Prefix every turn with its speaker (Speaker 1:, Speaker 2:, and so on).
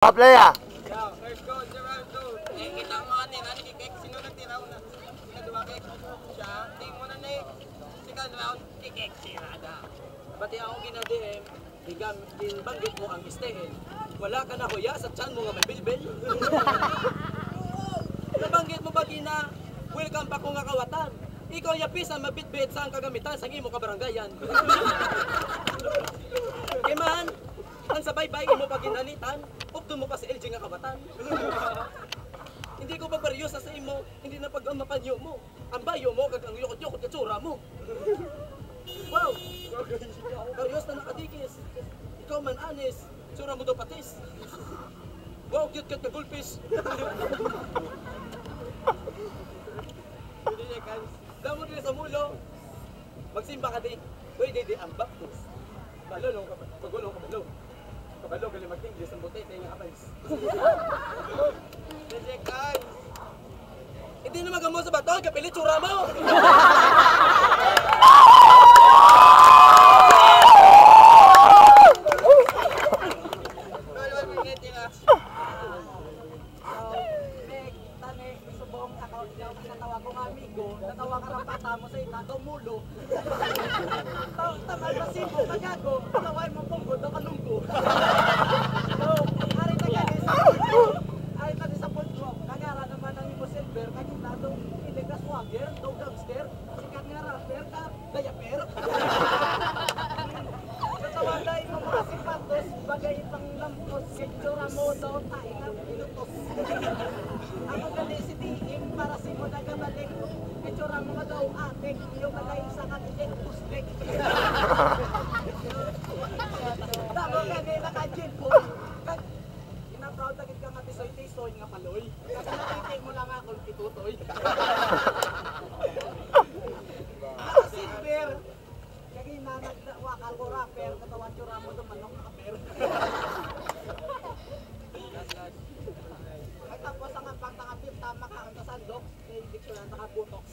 Speaker 1: Playa.
Speaker 2: First goal, sa round 2. Eh, kita mo ano yun, kikik, sino nagtiraw na? Sinaduwa kik, siya, ting mo na na eh. Second round, kikik, sirada. Bati akong ginadiim, banggit mo ang istehin. Wala ka na huya sa tiyan mo nga may bilbil. Nabanggit mo ba gina, welcome pa ko nga kawatan. Ikaw yapis ang mabitbit sa ang kagamitan sa imo kabaranggayan. Kiman, ang sabay-bay mo pag ginanitan, updo mo pa sa LG nga kabatan. Hindi ko pagbaryo sa imo, hindi na pag ang mapanyo mo. Ang bayo mo, kag ang yukot-yukot ka tsura mo. Wow! Karyos na nakadikis. Ikaw man anis, tsura mo do patis. Wow, cute-cute na gulpis. Damo din sa mulo. Magsimba ka di. Uy, di ang baptis. Balolong ka, pagulong ka balong. Kabalo, gali mag-English ang buti, tayo nga kapais. Reject. Hindi na magamo sa bato, kapilit tsura mo! Natawa ka ng pata mo sa ita, tumulo. Tamal na sibo, kagago, taway mo punggo, nakalunggo. So, ari na gani sa pulgo, ari na sa pulgo, kagara naman ang imo silver, kagita itong iliga swagger, itong gangster, sikat nga rapper, ka dayaper. Katawagay mo mga sipatos, bagay itang lampos, kitsura mo daw tayo nga pinutos. Ako gali si Diim, para si mo nagabalik. Itsura mo ka daw atik, yung kagay sa katilik, puslik. Tamo ka ngayon naka-gin po. Ina-proud agad ka nga tisoy-tisoy nga paloy. Kasi nakikin mo lang ako, itutoy. Silver, kagay na nagwakal ko rapper, katawan tsura mo doon manok nakaper. Tapos ang pagtakapit, tama ka ang kasandok, may diksyon ang nakabutox.